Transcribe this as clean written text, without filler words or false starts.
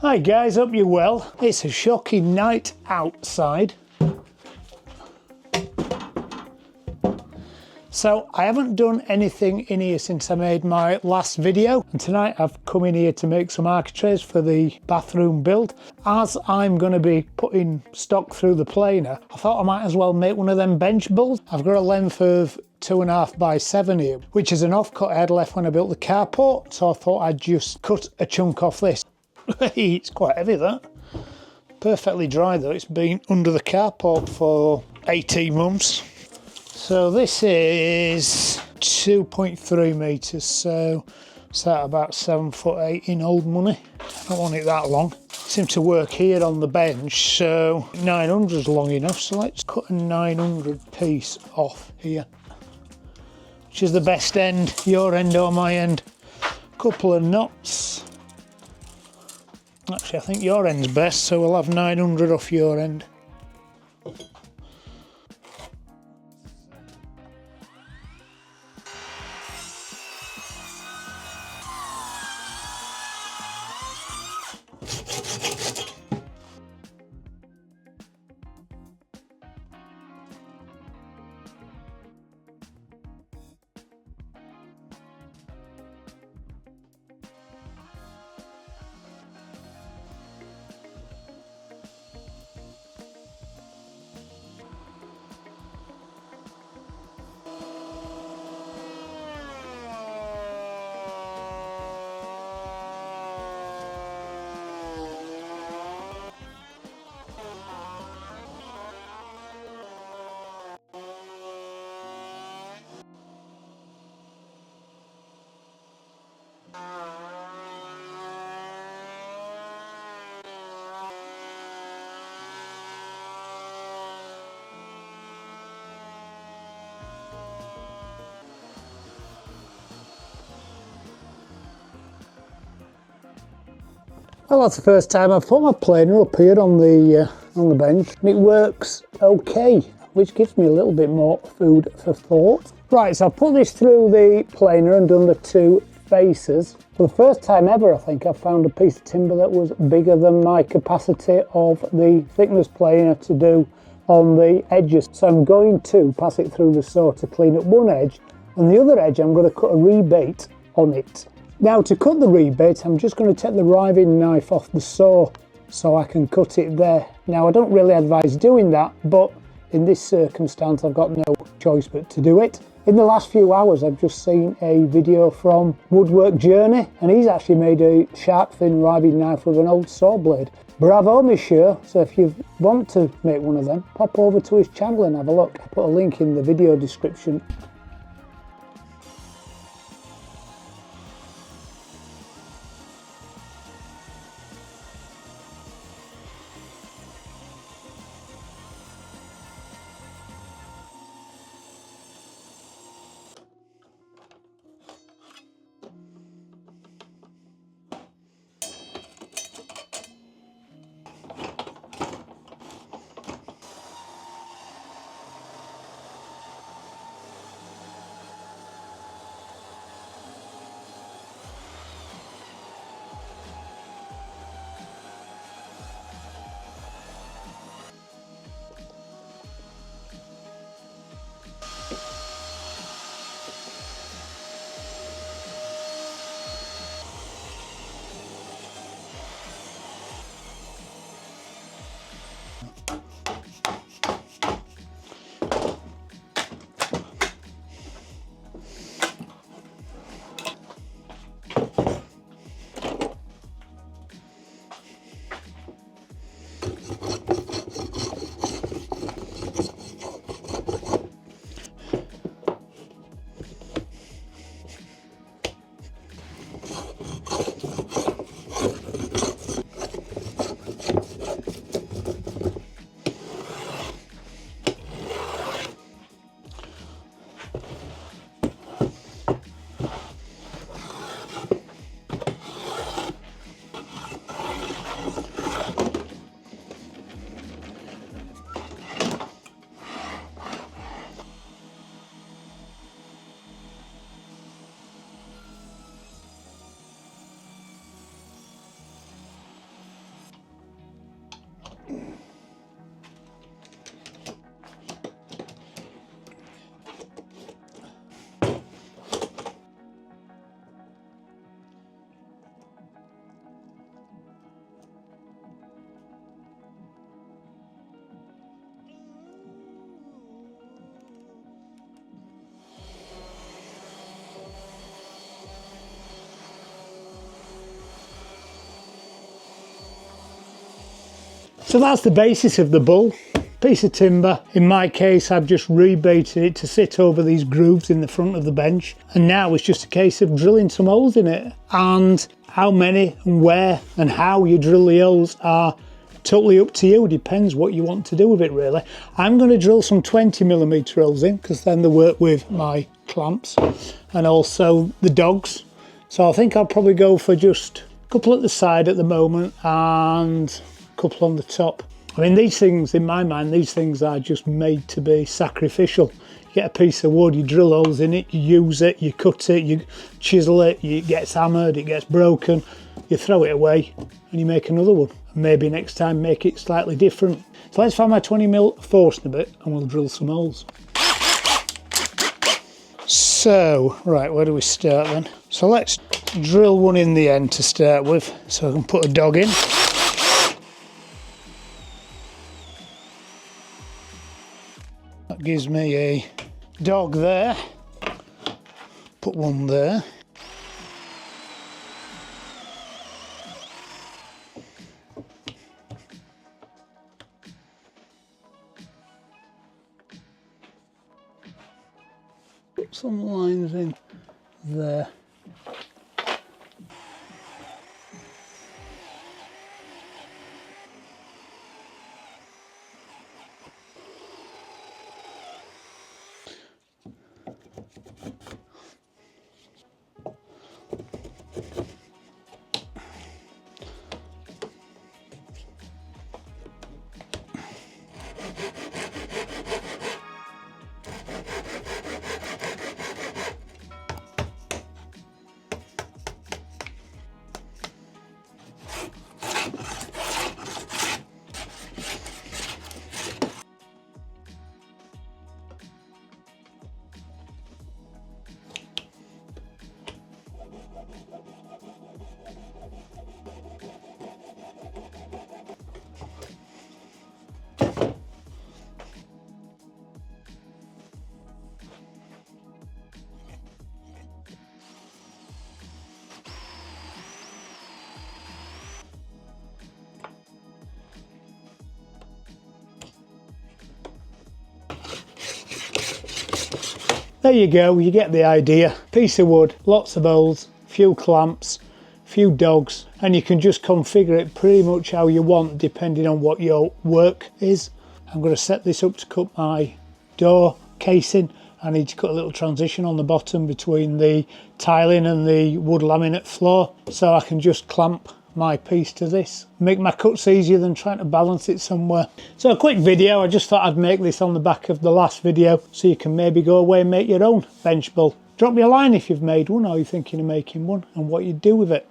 Hi guys, hope you're well. It's a shocking night outside. So I haven't done anything in here since I made my last video, and tonight I've come in here to make some architraves for the bathroom build. As I'm going to be putting stock through the planer, I thought I might as well make one of them bench builds. I've got a length of 2.5 by 7 here, which is an offcut I had left when I built the carport, so I thought I'd just cut a chunk off this. It's quite heavy, that. Perfectly dry though, it's been under the carport for 18 months. So this is 2.3 metres, so it's at about 7'8" in old money. I don't want it that long. Seems to work here on the bench, so 900 is long enough, so let's cut a 900 piece off here. Which is the best end, your end or my end. Couple of knots. Actually, I think your end's best, so we'll have 900 off your end. Well, that's the first time I've put my planer up here on the bench, and it works okay, which gives me a little bit more food for thought. Right, so I've put this through the planer and done the two faces. For the first time ever, I think I've found a piece of timber that was bigger than my capacity of the thickness planer to do on the edges. So I'm going to pass it through the saw to clean up one edge, and the other edge I'm going to cut a rebate on it. Now, to cut the rebate, I'm just going to take the riving knife off the saw so I can cut it there. Now, I don't really advise doing that, but in this circumstance I've got no choice but to do it. In the last few hours I've just seen a video from Woodwork Journey, and he's actually made a sharp thin riving knife with an old saw blade. Bravo, monsieur. So if you want to make one of them, pop over to his channel and have a look. I'll put a link in the video description. So that's the basis of the bull. Piece of timber. In my case, I've just rebaited it to sit over these grooves in the front of the bench. And now it's just a case of drilling some holes in it. And how many and where and how you drill the holes are totally up to you. Depends what you want to do with it, really. I'm going to drill some 20mm holes in, because then they work with my clamps and also the dogs. So I think I'll probably go for just a couple at the side at the moment and a couple on the top. I mean, these things, in my mind, these things are just made to be sacrificial. You get a piece of wood, you drill holes in it, you use it, you cut it, you chisel it, it gets hammered, it gets broken, you throw it away and you make another one. And maybe next time make it slightly different. So let's find my 20mm Forstner and we'll drill some holes. So, right, where do we start then? So let's drill one in the end to start with, so I can put a dog in. That gives me a dog there. Put one there. Put some lines in there. There you go, you get the idea. Piece of wood, lots of holes, few clamps, few dogs, and you can just configure it pretty much how you want depending on what your work is. I'm going to set this up to cut my door casing. I need to cut a little transition on the bottom between the tiling and the wood laminate floor, so I can just clamp my piece to this. Make my cuts easier than trying to balance it somewhere. So a quick video, I just thought I'd make this on the back of the last video so you can maybe go away and make your own bench bull. Drop me a line if you've made one or you're thinking of making one and what you'd do with it.